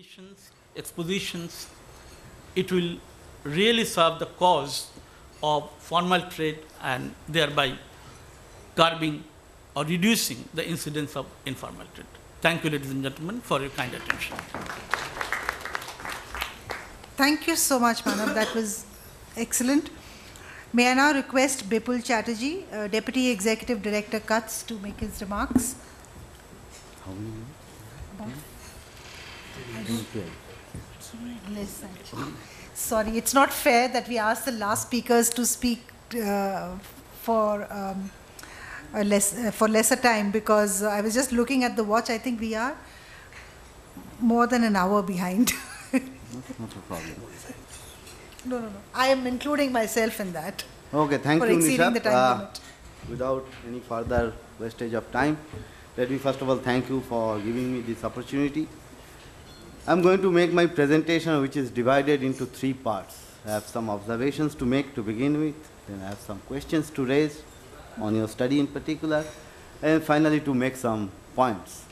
exhibitions, expositions, it will really serve the cause of formal trade and thereby curbing or reducing the incidence of informal trade. Thank you, ladies and gentlemen, for your kind attention. Thank you so much, Manav. That was excellent. May I now request Bipul Chatterjee, Deputy Executive Director, CUTS, to make his remarks. How many minutes? Less, actually. Sorry, it's not fair that we ask the last speakers to speak for lesser time, because I was just looking at the watch. I think we are more than an hour behind. That's not a problem. No. I am including myself in that. Okay, thank for you, exceeding the Nishat. time limit. Without any further wastage of time, let me first of all thank you for giving me this opportunity. I'm going to make my presentation, which is divided into 3 parts. I have some observations to make to begin with, then I have some questions to raise on your study in particular, and finally to make some points.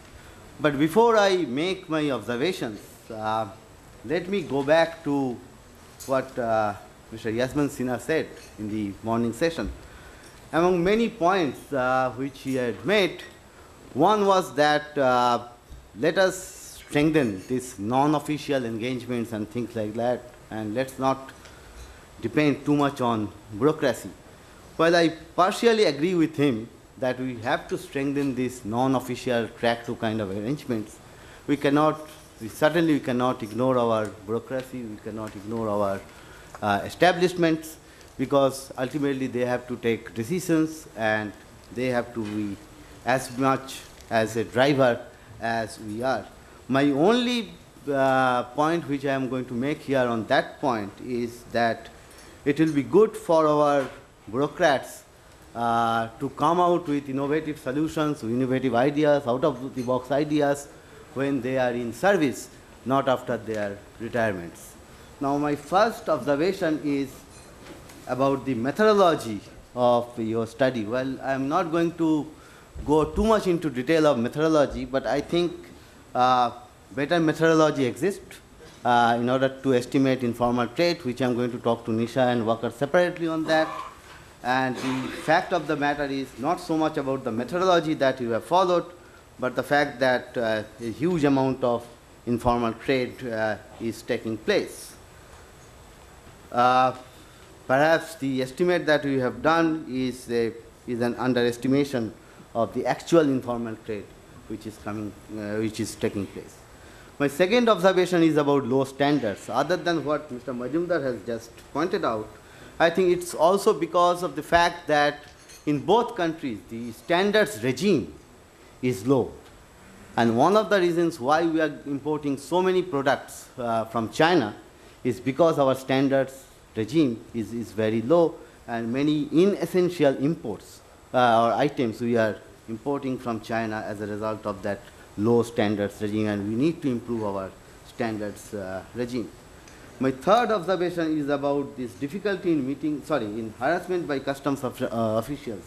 But before I make my observations, let me go back to what Mr. Yashwant Sinha said in the morning session. Among many points which he had made, one was that let us strengthen these non-official engagements and things like that, and let's not depend too much on bureaucracy. While I partially agree with him that we have to strengthen these non-official track 2 kind of arrangements, we certainly cannot ignore our bureaucracy, we cannot ignore our establishments, because ultimately they have to take decisions and they have to be as much as a driver as we are. My only point which I am going to make here on that point is that it will be good for our bureaucrats to come out with innovative solutions, innovative ideas, out-of-the-box ideas when they are in service, not after their retirements. Now, my first observation is about the methodology of your study. Well, I am not going to go too much into detail of methodology, but I think better methodology exists in order to estimate informal trade, which I am going to talk to Nisha and Walker separately on that. And the fact of the matter is not so much about the methodology that you have followed, but the fact that a huge amount of informal trade is taking place. Perhaps the estimate that we have done is an underestimation of the actual informal trade which is taking place. My second observation is about low standards. Other than what Mr. Majumdar has just pointed out, I think it's also because of the fact that in both countries the standards regime is low. And one of the reasons why we are importing so many products from China is because our standards regime is very low, and many inessential imports or items we are importing from China as a result of that low standards regime, and we need to improve our standards regime. My third observation is about this difficulty in harassment by customs officials.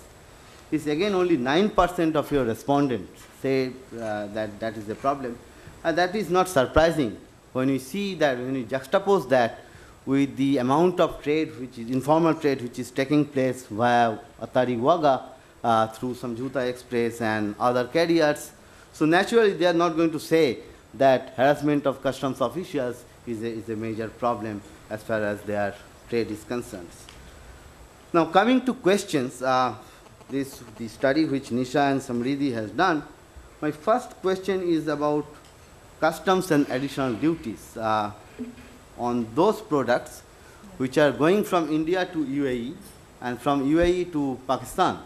It's again only 9% of your respondents say that is a problem, and that is not surprising when you see that, when you juxtapose that with the amount of trade, which is informal trade, which is taking place via Atari Waga through Samjhuta Express and other carriers. So naturally, they are not going to say that harassment of customs officials is a major problem as far as their trade is concerned. Now, coming to questions, the study which Nisha and Samriddhi has done, my first question is about customs and additional duties on those products which are going from India to UAE and from UAE to Pakistan.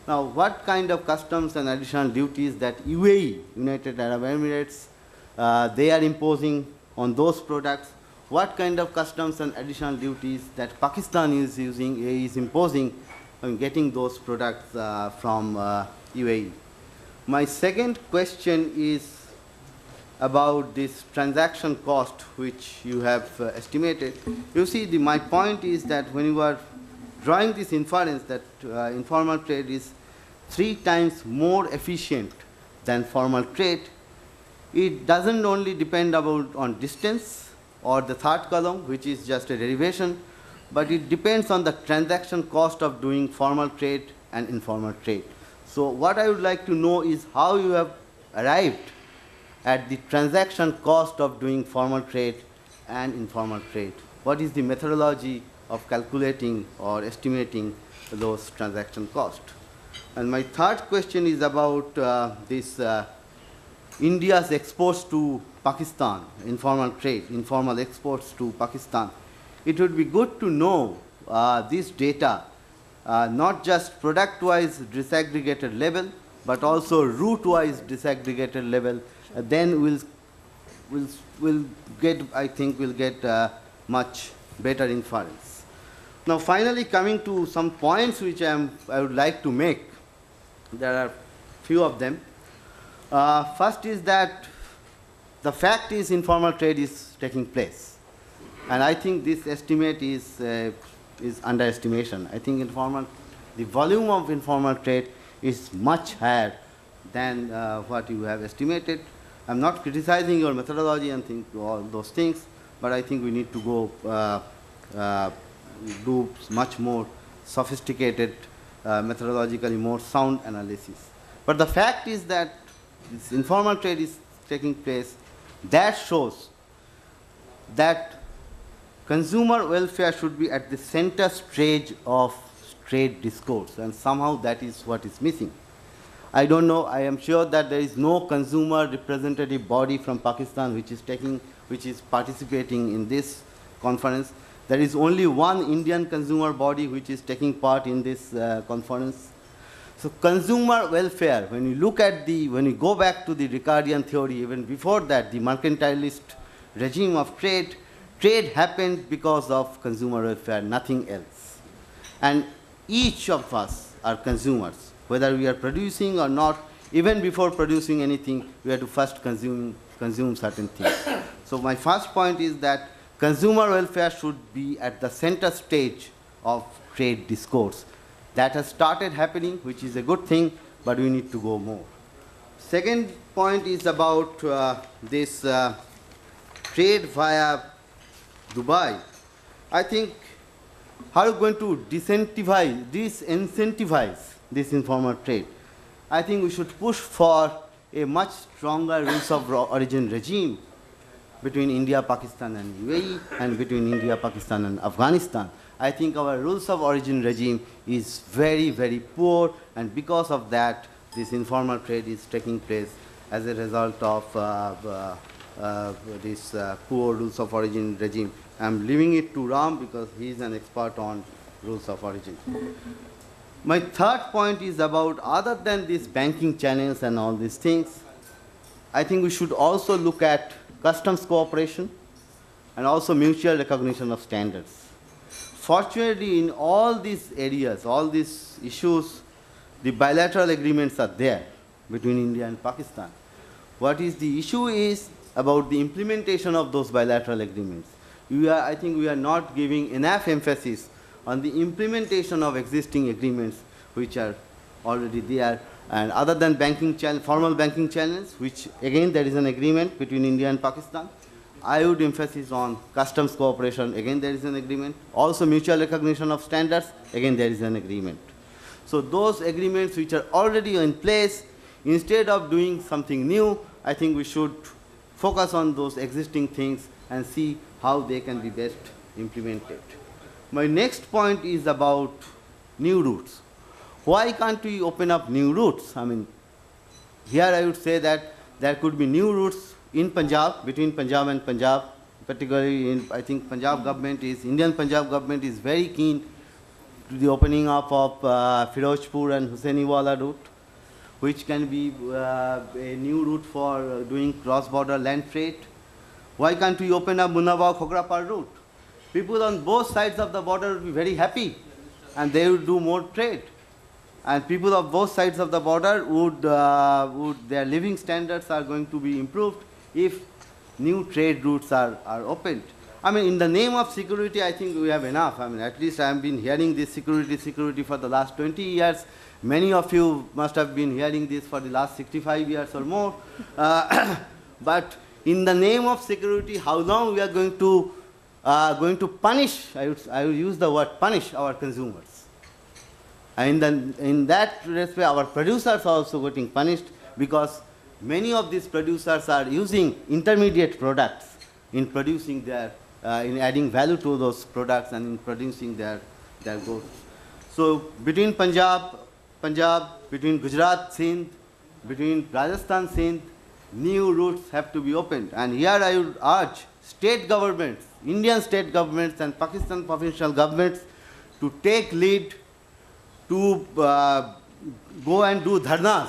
Now, what kind of customs and additional duties that UAE, United Arab Emirates, they are imposing on those products? What kind of customs and additional duties that Pakistan is imposing on getting those products from UAE? My second question is about this transaction cost which you have estimated. You see, my point is that when you are drawing this inference that informal trade is 3 times more efficient than formal trade, it doesn't only depend on distance or the third column, which is just a derivation, but it depends on the transaction cost of doing formal trade and informal trade. So what I would like to know is how you have arrived at the transaction cost of doing formal trade and informal trade. What is the methodology of calculating or estimating those transaction costs? And my third question is about India's exports to Pakistan, informal trade, informal exports to Pakistan. It would be good to know this data, not just product-wise disaggregated level, but also route-wise disaggregated level. Then we'll get, I think, we'll get much better inference. Now, finally, coming to some points which I would like to make. There are few of them. First is that the fact is informal trade is taking place. And I think this estimate is underestimation. I think the volume of informal trade is much higher than what you have estimated. I'm not criticizing your methodology and all those things, but I think we need to go do much more sophisticated, methodologically more sound analysis. But the fact is that this informal trade is taking place. That shows that consumer welfare should be at the center stage of trade discourse, and somehow that is what is missing. I don't know, I am sure that there is no consumer representative body from Pakistan which is participating in this conference. There is only one Indian consumer body which is taking part in this conference. So consumer welfare, when you look at when you go back to the Ricardian theory, even before that, the mercantilist regime of trade happened because of consumer welfare, nothing else. And each of us are consumers, whether we are producing or not. Even before producing anything, we have to first consume certain things. So my first point is that consumer welfare should be at the center stage of trade discourse. That has started happening, which is a good thing, but we need to go more. Second point is about this trade via Dubey. I think how are you going to disincentivize this informal trade? I think we should push for a much stronger rules of origin regime between India, Pakistan and UAE, and between India, Pakistan and Afghanistan. I think our rules of origin regime is very, very poor, and because of that, this informal trade is taking place as a result of this poor rules of origin regime. I'm leaving it to Ram because he is an expert on rules of origin. My third point is about, other than these banking channels and all these things, I think we should also look at customs cooperation and also mutual recognition of standards. Fortunately, in all these areas, all these issues, the bilateral agreements are there between India and Pakistan. What is the issue is about the implementation of those bilateral agreements. I think we are not giving enough emphasis on the implementation of existing agreements which are already there. And other than formal banking channels, which again there is an agreement between India and Pakistan, I would emphasize on customs cooperation, again there is an agreement. Also mutual recognition of standards, again there is an agreement. So those agreements which are already in place, instead of doing something new, I think we should focus on those existing things and see how they can be best implemented. My next point is about new routes. Why can't we open up new routes? I mean, here I would say that there could be new routes in Punjab, between Punjab and Punjab, particularly I think Indian Punjab government is very keen to the opening up of Firozpur and Husainiwala route, which can be a new route for doing cross-border land trade. Why can't we open up Munawar-Khokrapar route? People on both sides of the border would be very happy, and they would do more trade. And people of both sides of the border their living standards are going to be improved if new trade routes are opened. I mean, in the name of security, I think we have enough. I mean, at least I have been hearing this security for the last 20 years. Many of you must have been hearing this for the last 65 years or more. but in the name of security, how long we are going to punish, I would use the word punish our consumers. And in that respect, our producers are also getting punished because many of these producers are using intermediate products in producing their, in adding value to those products and in producing their goods. So between Punjab, between Gujarat, Sindh, between Rajasthan, Sindh, new routes have to be opened. And here I would urge state governments, Indian state governments and Pakistan provincial governments to take lead to go and do dharnas,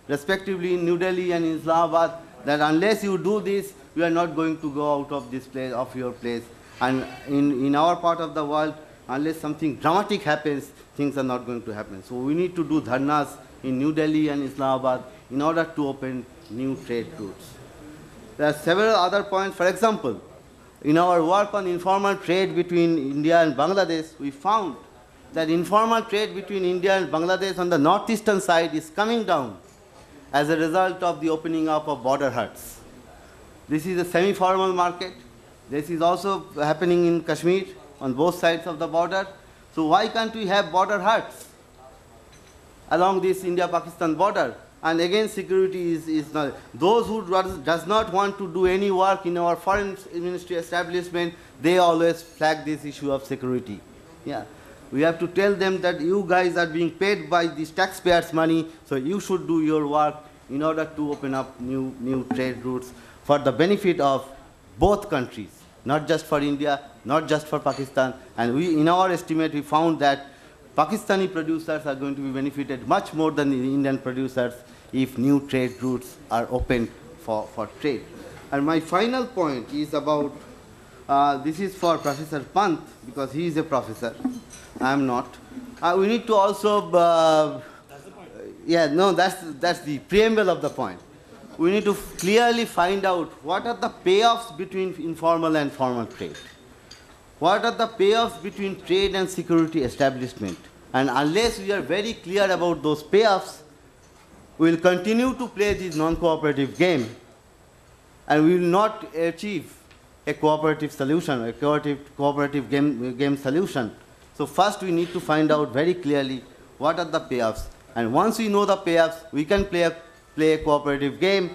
respectively in New Delhi and in Islamabad, that unless you do this, you are not going to go out of this place, of your place. And in our part of the world, unless something dramatic happens, things are not going to happen. So we need to do dharnas in New Delhi and Islamabad in order to open new trade routes. There are several other points. For example, in our work on informal trade between India and Bangladesh, we found that informal trade between India and Bangladesh on the northeastern side is coming down as a result of the opening up of border huts. This is a semi-formal market. This is also happening in Kashmir on both sides of the border. So why can't we have border huts along this India-Pakistan border? And again, security is not. Those who does not want to do any work in our foreign ministry establishment, they always flag this issue of security. Yeah. We have to tell them that you guys are being paid by these taxpayers' money, so you should do your work in order to open up new trade routes for the benefit of both countries, not just for India, not just for Pakistan. And we, in our estimate, we found that Pakistani producers are going to be benefited much more than the Indian producers if new trade routes are opened for trade. And my final point is about, this is for Professor Pant, because he is a professor. I am not. We need to also, that's the preamble of the point. We need to clearly find out what are the payoffs between informal and formal trade. What are the payoffs between trade and security establishment? And unless we are very clear about those payoffs, we will continue to play this non-cooperative game, and we will not achieve a cooperative solution, a cooperative game solution. So first we need to find out very clearly what are the payoffs. And once we know the payoffs, we can play a cooperative game,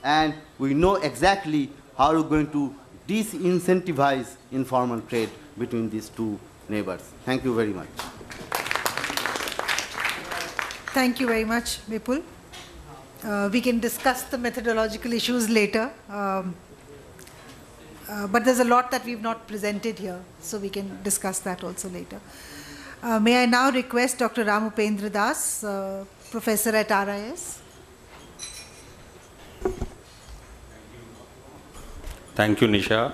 and we know exactly how we're going to disincentivize informal trade between these two neighbors. Thank you very much. Thank you very much, Vipul. We can discuss the methodological issues later. But there's a lot that we've not presented here, so we can discuss that also later. May I now request Dr. Ramupendra Das, Professor at RIS. Thank you, Nisha.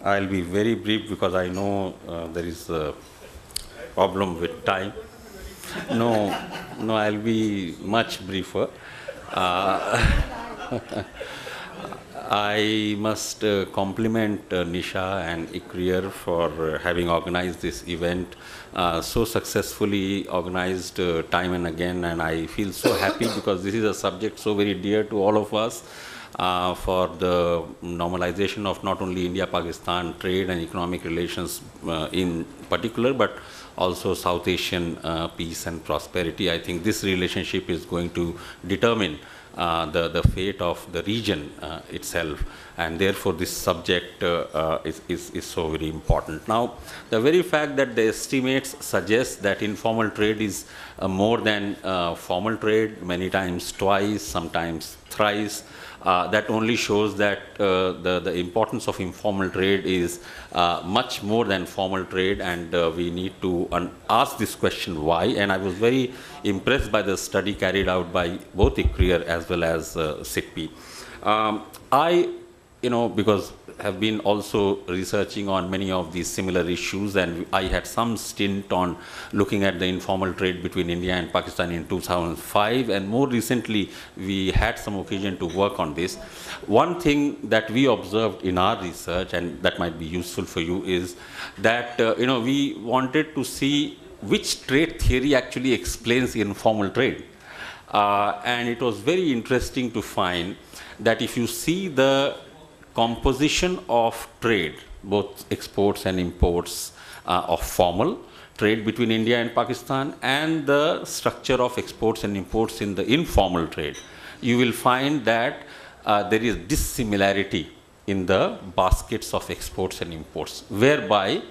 I'll be very brief because I know there is a problem with time. No, I'll be much briefer. I must compliment Nisha and ICRIER for having organized this event so successfully, organized time and again, and I feel so happy because this is a subject so very dear to all of us for the normalization of not only India-Pakistan trade and economic relations in particular, but also South Asian peace and prosperity. I think this relationship is going to determine the fate of the region itself, and therefore this subject is so very important. Now, the very fact that the estimates suggest that informal trade is more than formal trade, many times twice, sometimes thrice, that only shows that the importance of informal trade is much more than formal trade, and we need to ask this question why. And I was very impressed by the study carried out by both ICRIER as well as SITP. Because have been also researching on many of these similar issues, and I had some stint on looking at the informal trade between India and Pakistan in 2005, and more recently we had some occasion to work on this. One thing that we observed in our research, and that might be useful for you, is that we wanted to see which trade theory actually explains informal trade, and it was very interesting to find that if you see the composition of trade, both exports and imports of formal trade between India and Pakistan, and the structure of exports and imports in the informal trade, you will find that there is dissimilarity in the baskets of exports and imports, whereby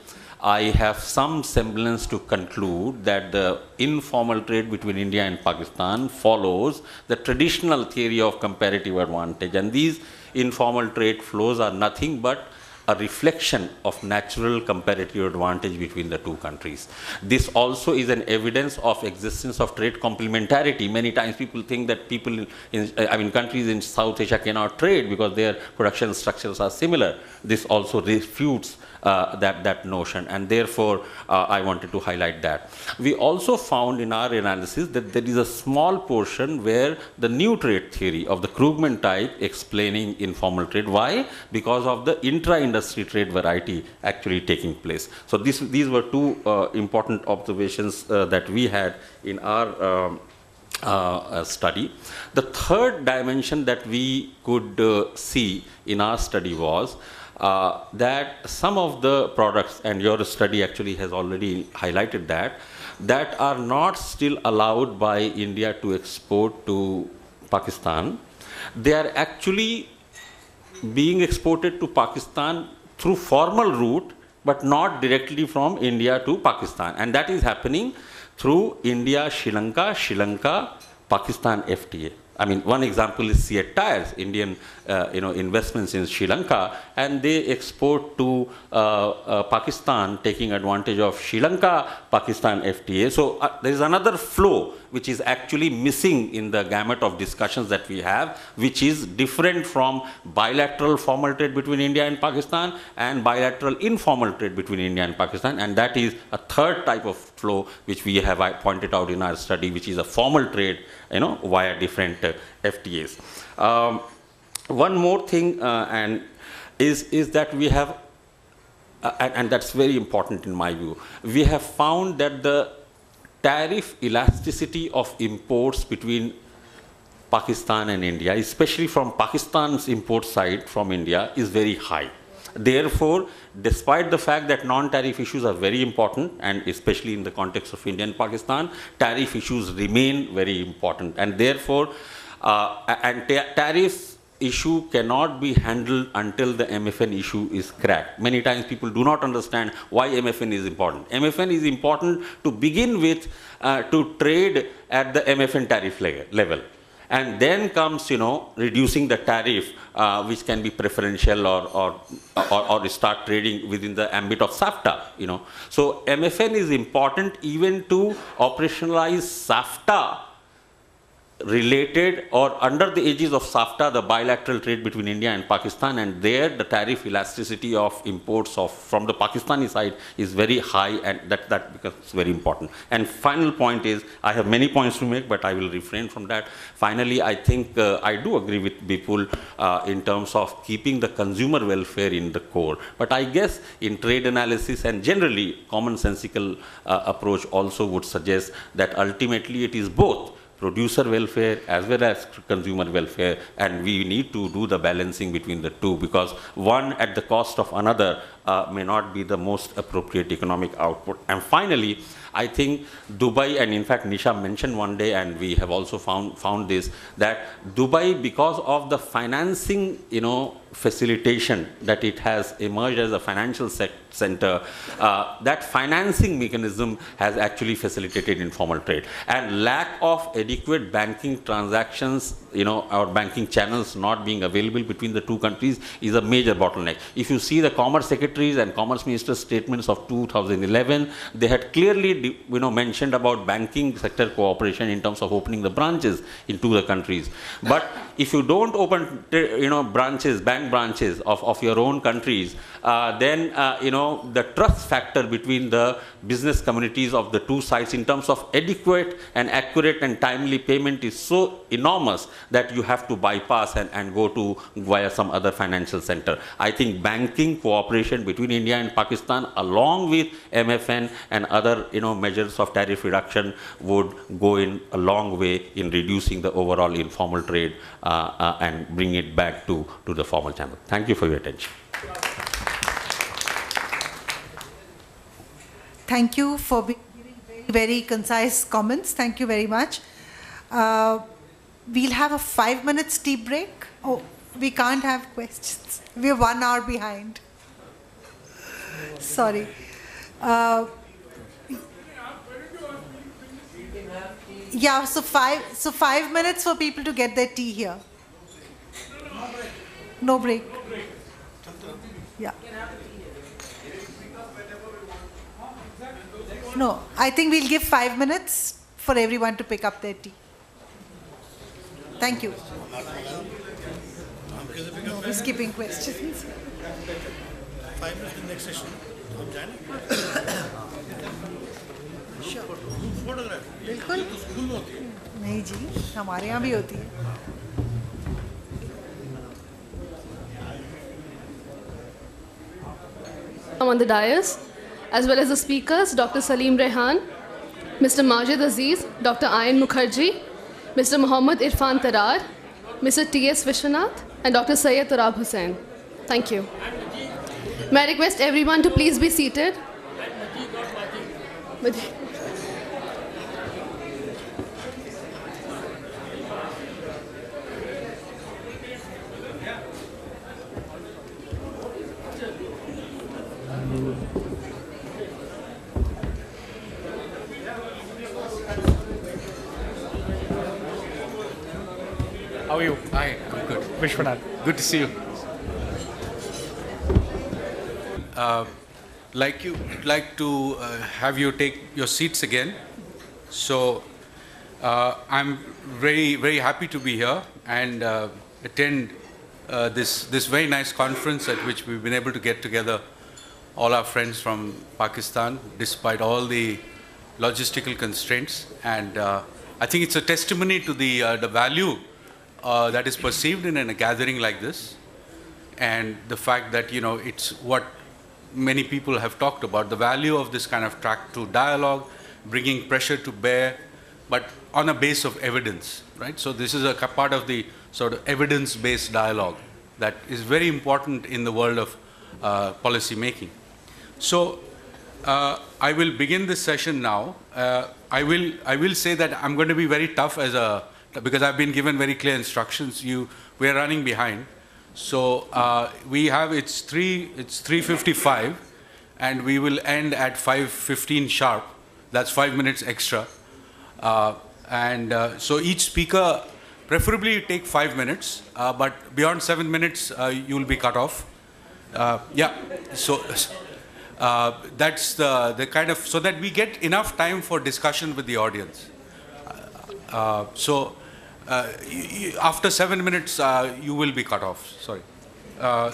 I have some semblance to conclude that the informal trade between India and Pakistan follows the traditional theory of comparative advantage, and these informal trade flows are nothing but a reflection of natural comparative advantage between the two countries. This also is an evidence of existence of trade complementarity. Many times people think that people in, countries in South Asia cannot trade because their production structures are similar. This also refutes that notion, and therefore I wanted to highlight that. We also found in our analysis that there is a small portion where the new trade theory of the Krugman type explaining informal trade. Why? Because of the intra-industry trade variety actually taking place. So these were two important observations that we had in our study. The third dimension that we could see in our study was that some of the products, and your study actually has already highlighted that are not still allowed by India to export to Pakistan. They are actually being exported to Pakistan through formal route, but not directly from India to Pakistan. And that is happening through India, Sri Lanka, Pakistan FTA. One example is Seat Tires, Indian investments in Sri Lanka, and they export to Pakistan, taking advantage of Sri Lanka-Pakistan FTA. So there is another flow which is actually missing in the gamut of discussions that we have, which is different from bilateral formal trade between India and Pakistan and bilateral informal trade between India and Pakistan. And that is a third type of flow which we have pointed out in our study, which is a formal trade, via different FTAs. One more thing, is that we have, and that's very important in my view, we have found that the tariff elasticity of imports between Pakistan and India, especially from Pakistan's import side from India, is very high. Therefore, despite the fact that non-tariff issues are very important, and especially in the context of India and Pakistan, tariff issues remain very important. And therefore, tariff issue cannot be handled until the MFN issue is cracked. Many times people do not understand why MFN is important. MFN is important to begin with, to trade at the MFN tariff level. And then comes, reducing the tariff, which can be preferential or start trading within the ambit of SAFTA, So MFN is important even to operationalize SAFTA related or under the aegis of SAFTA, the bilateral trade between India and Pakistan, and there the tariff elasticity of imports from the Pakistani side is very high, and that becomes very important. And final point is, I have many points to make, but I will refrain from that. Finally, I think I do agree with Bipul in terms of keeping the consumer welfare in the core. But I guess in trade analysis and generally commonsensical approach also would suggest that ultimately it is both producer welfare as well as consumer welfare, and we need to do the balancing between the two, because one at the cost of another may not be the most appropriate economic output. And finally, I think Dubey, and in fact Nisha mentioned one day, and we have also found this, that Dubey, because of the financing facilitation that it has emerged as a financial center, that financing mechanism has actually facilitated informal trade, and lack of adequate banking transactions, our banking channels not being available between the two countries is a major bottleneck. If you see the Commerce Secretaries and Commerce Minister's statements of 2011, they had clearly mentioned about banking sector cooperation in terms of opening the branches into the countries. But if you don't open bank branches of your own countries, then the trust factor between the business communities of the two sides in terms of adequate and accurate and timely payment is so enormous that you have to bypass and go via some other financial center. I think banking cooperation between India and Pakistan, along with MFN and other measures of tariff reduction, would go in a long way in reducing the overall informal trade and bring it back to the formal channel. Thank you for your attention. Thank you for giving very concise comments. Thank you very much. We'll have a 5-minute tea break. Oh, we can't have questions. We're 1 hour behind. Sorry. Yeah, so 5 minutes for people to get their tea here. No break. Yeah. No, I think we'll give 5 minutes for everyone to pick up their tea. Thank you. No, we're skipping questions. 5 minutes in the next session. Sure. Photograph. बिल्कुल नहीं जी, हमारे यहाँ भी होती है. On the dais, as well as the speakers, Dr. Salim Rehan, Mr. Majid Aziz, Dr. Ayan Mukherjee, Mr. Muhammad Irfan Tarar, Mr. T.S. Vishwanath, and Dr. Syed Turab Husain. Thank you. May I request everyone to please be seated? How are you? Hi, I'm good. Vishwanath, good to see you. Like to have you take your seats again. So I'm very, very happy to be here and attend this very nice conference at which we've been able to get together all our friends from Pakistan, despite all the logistical constraints. And I think it's a testimony to the value that is perceived in a gathering like this, and the fact that it's what many people have talked about, the value of this kind of track to dialogue, bringing pressure to bear, but on a base of evidence, right? So this is a part of the sort of evidence-based dialogue that is very important in the world of policy making. So I will begin this session now. I will say that I'm going to be very tough because I've been given very clear instructions. We are running behind. So it's 3:55, and we will end at 5:15 sharp. That's 5 minutes extra. So each speaker, preferably take 5 minutes, but beyond 7 minutes, you will be cut off. So that's the kind of, so that we get enough time for discussion with the audience. After 7 minutes, you will be cut off. Sorry. I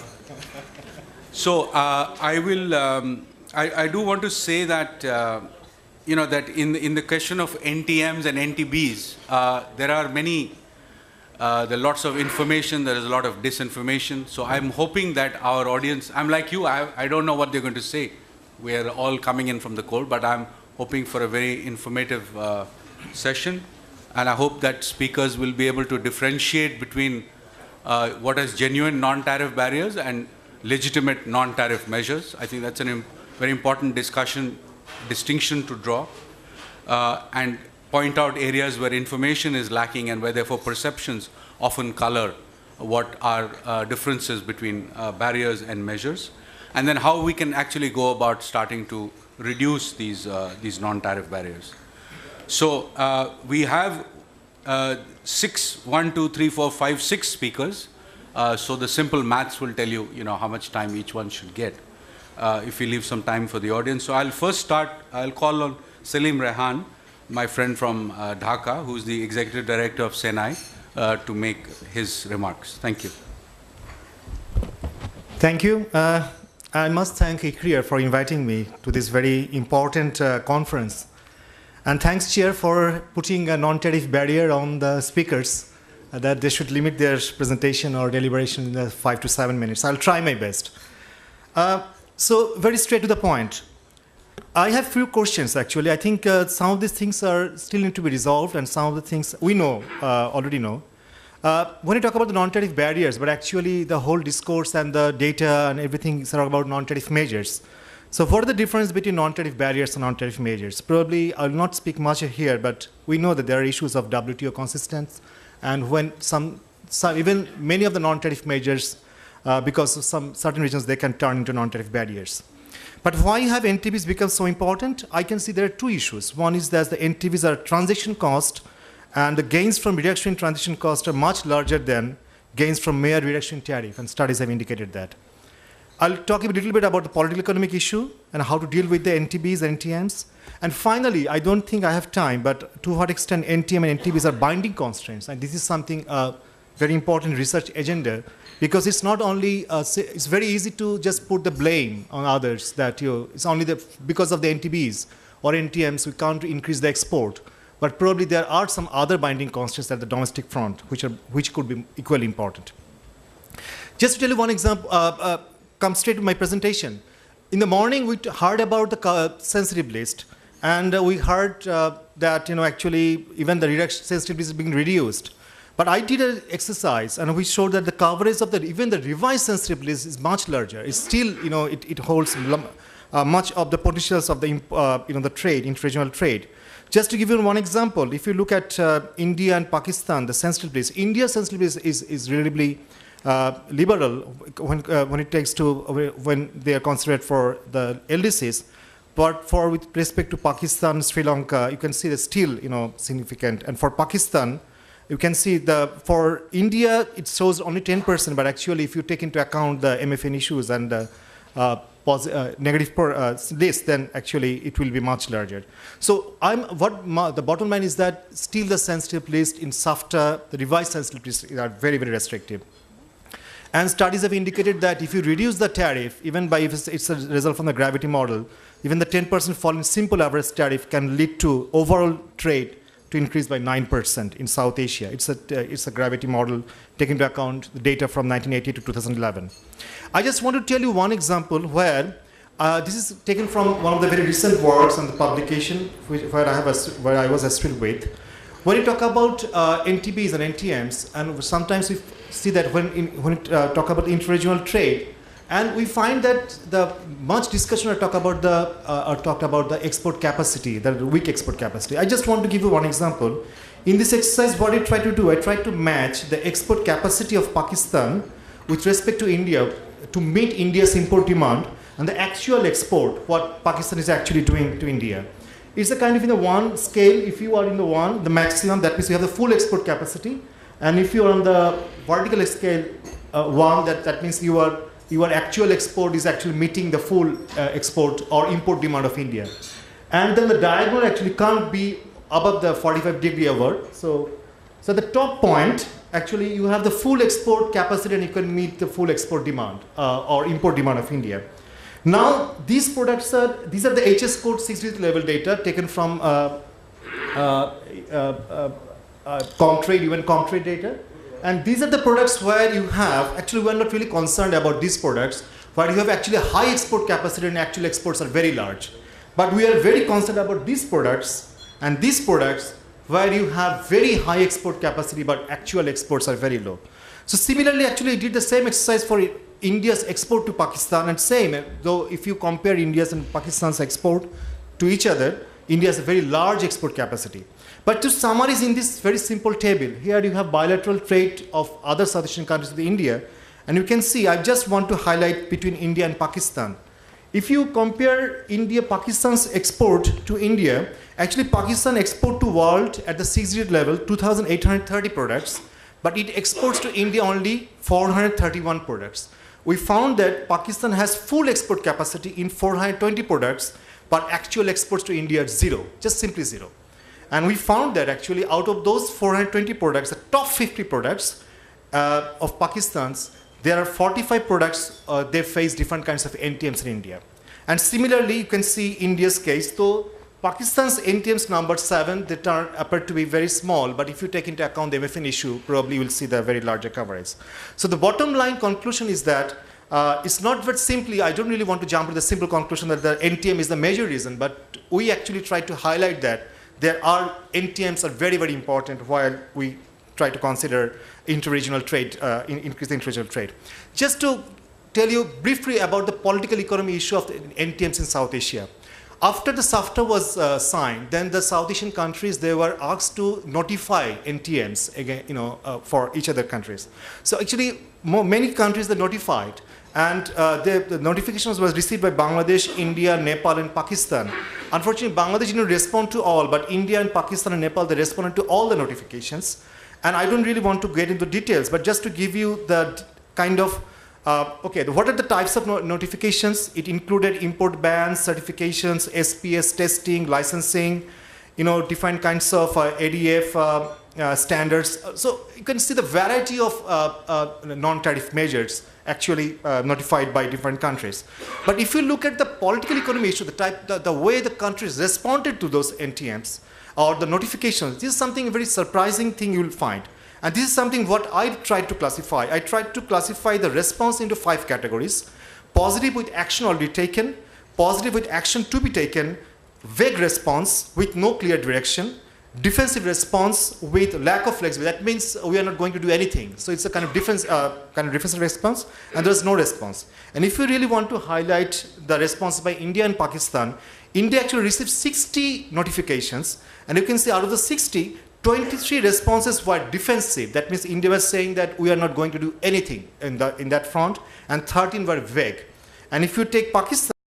will. I do want to say that that in the question of NTMs and NTBs, there are many. There are lots of information. There is a lot of disinformation. So I'm hoping that our audience. I'm like you. I don't know what they're going to say. We are all coming in from the cold, but I'm hoping for a very informative session. And I hope that speakers will be able to differentiate between what is genuine non-tariff barriers and legitimate non-tariff measures. I think that's a very important distinction to draw, and point out areas where information is lacking and where therefore perceptions often color what are differences between barriers and measures, and then how we can actually go about starting to reduce these non-tariff barriers. So we have 6 speakers. So the simple maths will tell you, how much time each one should get, if we leave some time for the audience. So I'll first start. I'll call on Salim Rehan, my friend from Dhaka, who's the executive director of SENAI, to make his remarks. Thank you. Thank you. I must thank ICRIER for inviting me to this very important conference. And thanks, Chair, for putting a non-tariff barrier on the speakers, that they should limit their presentation or deliberation in 5 to 7 minutes. I'll try my best. So very straight to the point. I have few questions actually. I think some of these things are still need to be resolved, and some of the things we know, already know. When you talk about the non-tariff barriers, but actually the whole discourse and the data and everything is about non-tariff measures. So what are the difference between non-tariff barriers and non-tariff measures? Probably I will not speak much here, but we know that there are issues of WTO consistency, and when some even many of the non-tariff measures, because of some certain regions, they can turn into non-tariff barriers. But why have NTBs become so important? I can see there are two issues. One is that the NTBs are transaction cost, and the gains from reduction in transaction cost are much larger than gains from mere reduction in tariff, and studies have indicated that. I'll talk a little bit about the political economic issue and how to deal with the NTBs and NTMs. And finally, I don't think I have time, but to what extent NTM and NTBs are binding constraints. And this is something very important research agenda, because it's not only, it's very easy to just put the blame on others that it's only because of the NTBs or NTMs we can't increase the export. But probably there are some other binding constraints at the domestic front which could be equally important. Just to tell you one example, come straight to my presentation. In the morning, we heard about the sensitive list, and we heard that actually even the sensitive list is being reduced. But I did an exercise, and we showed that the coverage of even the revised sensitive list is much larger. It's still, it holds much of the potentials of the the trade, interregional trade. Just to give you one example, if you look at India and Pakistan, the sensitive list, India's sensitive list is relatively liberal when it takes to when they are considered for the LDCs, but with respect to Pakistan, Sri Lanka, you can see that still significant. And for Pakistan, you can see for India it shows only 10%, but actually if you take into account the MFN issues and negative list, then actually it will be much larger. So the bottom line is that still the sensitive list in SAFTA, the revised sensitive list are very, very restrictive. And studies have indicated that if you reduce the tariff, even if it's a result from the gravity model, even the 10% fall in simple average tariff can lead to overall trade to increase by 9% in South Asia. It's a gravity model taking into account the data from 1980 to 2011. I just want to tell you one example where this is taken from one of the very recent works on the publication where I was associated with. When you talk about NTBs and NTMs, and sometimes we see that when we talk about interregional trade, and we find that the much discussion are talked about the export capacity, the weak export capacity. I just want to give you one example. In this exercise, what I try to do, I try to match the export capacity of Pakistan with respect to India to meet India's import demand and the actual export, what Pakistan is actually doing to India. It's a kind of in the one scale. If you are in the maximum, that means you have the full export capacity. And if you are on the vertical scale, that means your actual export is actually meeting the full export or import demand of India. And then the diagonal actually can't be above the 45-degree hour. So the top point, actually you have the full export capacity and you can meet the full export demand or import demand of India. Now, these products these are the HS code 6 level data taken from Comtrade, UN Comtrade data. And these are the products where you have, actually we are not really concerned about these products, where you have actually a high export capacity and actual exports are very large. But we are very concerned about these products and these products where you have very high export capacity but actual exports are very low. So similarly, actually I did the same exercise for India's export to Pakistan, and same, though if you compare India's and Pakistan's export to each other, India has a very large export capacity. But to summarize in this very simple table, here you have bilateral trade of other South Asian countries with India, and you can see, I just want to highlight between India and Pakistan. If you compare Pakistan's export to India, actually Pakistan export to world at the 6-digit level, 2,830 products, but it exports to India only 431 products. We found that Pakistan has full export capacity in 420 products, but actual exports to India are zero, just simply zero. And we found that actually out of those 420 products, the top 50 products of Pakistan's, there are 45 products, they face different kinds of NTMs in India. And similarly, you can see India's case, though Pakistan's NTMs number 7, they appear to be very small, but if you take into account the MFN issue, probably you will see the very larger coverage. So the bottom line conclusion is that it's not that simply, I don't really want to jump to the simple conclusion that the NTM is the major reason, but we actually try to highlight that NTMs are very, very important while we try to consider interregional trade, increase interregional trade. Just to tell you briefly about the political economy issue of the NTMs in South Asia. After the SAFTA was signed, then the South Asian countries, they were asked to notify NTMs again, for each other countries. So actually, many countries they notified, and the notifications was received by Bangladesh, India, Nepal, and Pakistan. Unfortunately, Bangladesh didn't respond to all, but India and Pakistan and Nepal, they responded to all the notifications. And I don't really want to get into details, but just to give you the kind of, what are the types of notifications? It included import bans, certifications, SPS testing, licensing, different kinds of ADF standards. So you can see the variety of non-tariff measures actually notified by different countries. But if you look at the political economy issue, the way the countries responded to those NTMs or the notifications, this is something very surprising thing you will find. And this is something what I tried to classify. I tried to classify the response into 5 categories: positive with action already taken, positive with action to be taken, vague response with no clear direction, defensive response with lack of flexibility. That means we are not going to do anything. So it's a kind of defensive response, and there's no response. And if you really want to highlight the response by India and Pakistan, India actually received 60 notifications, and you can see out of the 60, 23 responses were defensive. That means India was saying that we are not going to do anything in that front, and 13 were vague. And if you take Pakistan,